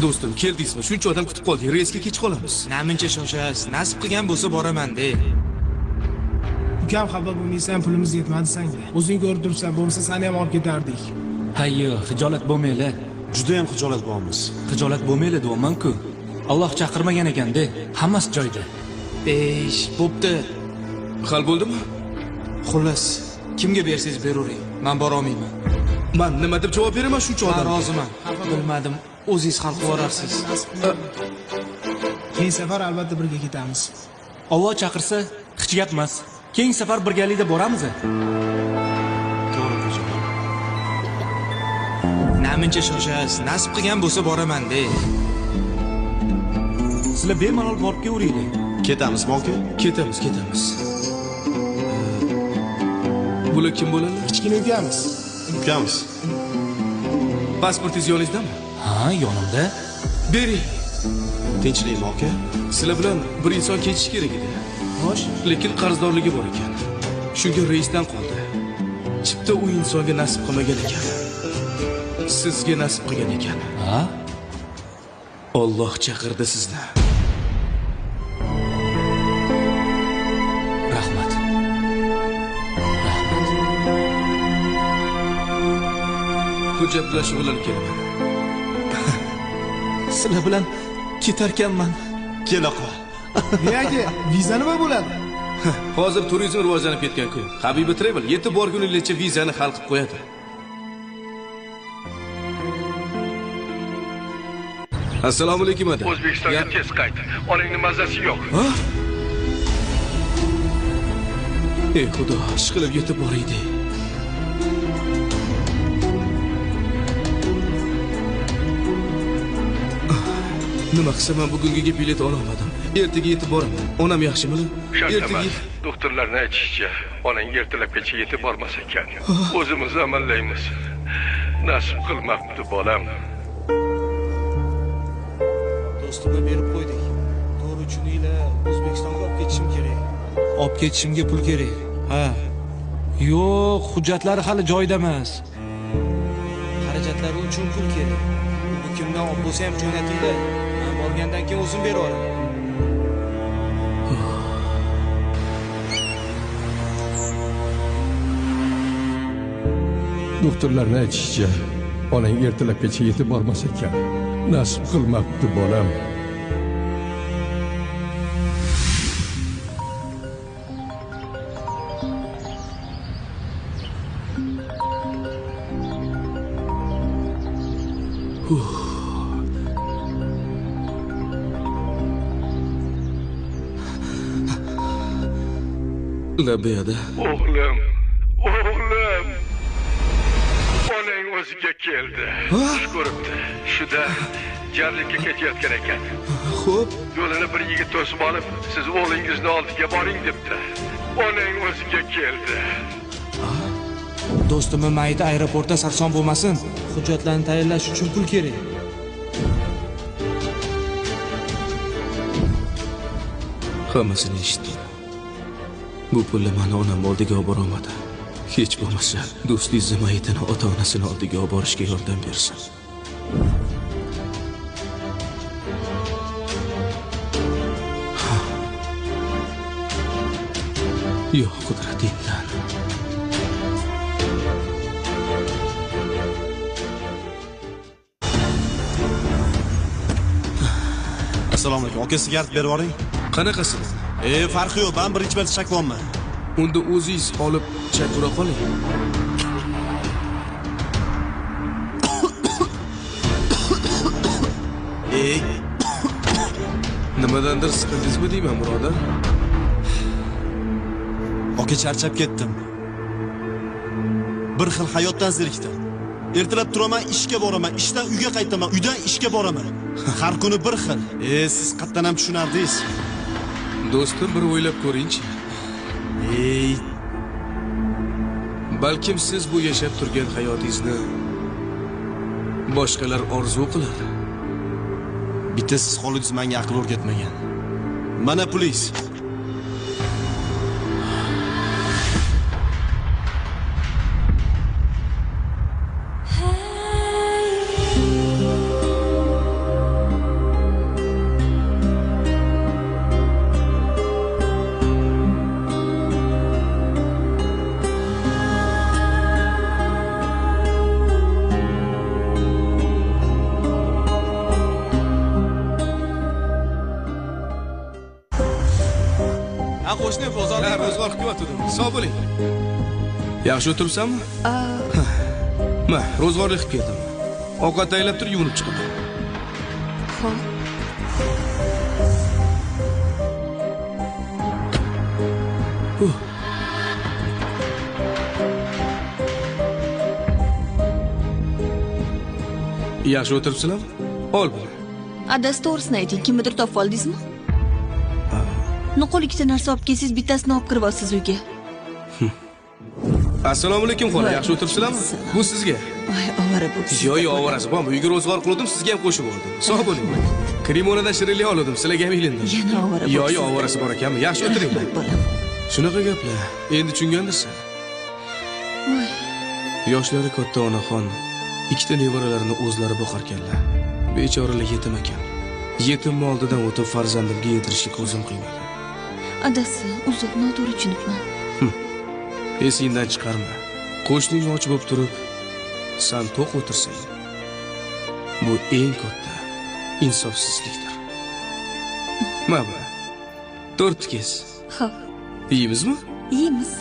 Do'stim, keldingizmi? Shuncha odam kutib qoldik. Reysga kech qolamiz. Namuncha shoshasiz. Nasib qilgan bo'lsa boraman-de. Ukam xabar bo'lmaysan, pulimiz yetmadi senga. O'zing ko'rib turibsan, bo'lmasa seni ham olib ketardik. Hayyo, xijolat bo'lmaylar. Juda ham xijolat bo'lamiz. Xijolat bo'lmaylar deyapman-ku. Alloh chaqirmagan ekan-da, hammasi joyida. Besh, bo'pti. Hal bo'ldimi? Xullas, kimga bersangiz beravering. Men bora olmayman. Men nima deb javob beraman shuncha Men odam? roziman. Bilmadim, o'zingiz hal qilib yuborarsiz. Keyin safar albatta birga ketamiz. Alloh chaqirsa, hech gap emas. Keyingi safar birgalikda boramiz. To'g'ri qo'shilgan. Namuncha shoshasiz. Nasib qilgan bo'lsa boraman-de. Sizlar bemalol borib kelaveringlar. Ketamizmi aka? Ketamiz. Bular kim bo'ladi? Kichkina ukamiz. Ukamiz. Pasportingiz yoningizdami? Ha, yonimda. Bering. Tinchlikmi aka? Sizlar bilan bir inson ketishi kerak edi. Xo'sh, Lekin qarzdorligi bor ekan. Shunga reysdan qoldi. Chipta u insonga nasib qilmagan ekan. Sizga nasib qilgan ekan. Ha? Alloh chaqirdi sizni. Rahmat. Hujjatlashuv bilan kelaman. Sizlar bilan ketarkanman. Kel oqa. nega? Viza nima bo'ladi? Hozir turizm rivojlanib ketgan kun. Habiba Travel yetib borguningizcha vizani hal qilib qo'yadi. Assalomu alaykum aka. O'zbekistonga tez qayt. Onangning mazasi yo'q. Ey xudo, ishqilib yetib boraydi. Nima qilsam ham bugungiga bilet ola olmadim. Ertaga yetib boraman. Onam yaxshimi? Ertaga doktorlarning aytishicha, onang ertalabgacha yetib bormas ekan. O'zimiz amallaymiz. Nasib qilmabdi bolam. Do'stimga berib qo'ydik. To'g'ri uchuninglar O'zbekistonga olib ketishim kerak. Olib ketishimga pul kerak. Ha. Yo'q, hujjatlari hali joyida emas. Xarajatlari uchun pul kerak. Bu kimdan olib bo'lsa ham jo'natinglar. Men borgandan keyin o'zim berib olaman. Doktorlarning aytishicha, onang ertalabgacha yetib bormas ekan. Nasib qilmabdi bolam. Labiyada. O'g'lim. Onang o'ziga keldi. Xush ko'ribdi. Shuda jarlikka ketayotgan ekan. Xo'p, Yo'lini bir yigit to'sib olib, siz o'g'lingizni oldiga boring debdi. Onang o'ziga keldi. Do'stimning mayiti aeroportda sarson bo'lmasin. Hujjatlarni tayyorlash uchun pul kerak. hammasini eshitdim. Bu pulni meni onam oldiga olib bora olmadi. Hech bo'lmasa, do'stingiz mayitini ota-onasini oldiga olib borishga yordam bersin. Yo'q, qudratingdan. Assalomu alaykum. Aka sigaret berib yuboring. Qanaqasi? Farqi yo'q. Men birinchi marta chakvonman. Unda o'zingiz olib chakura qoling. Nimadandir siqildingizmi deyman, birodar? Aka charchab ketdim. Bir xil hayotdan zerikdim. Ertalab turaman, ishga boraman, ishdan uyga qaytaman, uydan ishga boraman. Har kuni bir xil. Siz qatdan ham tushunardingiz. Do'stim, bir o'ylab ko'ring-chi. Balkim siz bu yashab turgan hayotingizni boshqalar orzu qilar. Bitta siz qolingiz menga aql o'rgatmagan. Mana pulingiz. qo'shni bozorda ro'zg'or qilib yotdim. Sog' bo'ling. Yaxshi o'tiribsanmi? Ma, ro'zg'orlik qilib keldim. Ovqat tayyorlab tur, yuvinib chiqaman. Xo'p. Yaxshi o'tiribsizlarmi? Ol buni. Adasi to'g'risini ayting, kimnidir topib oldingizmi? Nuqul ikkita narsa olib kelsangiz, bittasini olib kirib olsiz uyga. Assalomu alaykum xola, yaxshi o'tiribsizlarmi? Bu sizga. Voy, ovora bo'psiz. Yo'q, ovorasi bormi? Uyga ro'zg'or qildim, sizga ham qo'shib oldim. Sog' bo'ling. Krimonadan shirinlik oldim, sizlarga ham ilindim. Yana ovora bo'psiz. Yo'q, ovorasi bor ekanmi? Yaxshi o'tiringlar. Bolam. Shunaqa gaplar. Endi tushungandirsan. Voy, Yoshlari katta onaxon ikkita nevaralarini o'zlari boqarkanlar. Bechoralar yetim ekan. Yetim oldidan o'tib farzandimga yedirishga ko'zim qiymagan. adasi, uzr, noto'g'ri tushunibman. Esingdan chiqarma. Qo'shning och bo'lib turib, sen to'q o'tirsang, bu eng katta insofsizlikdir. Mana, 4 kez. Xo'p, Yeyimizmi? yeymiz.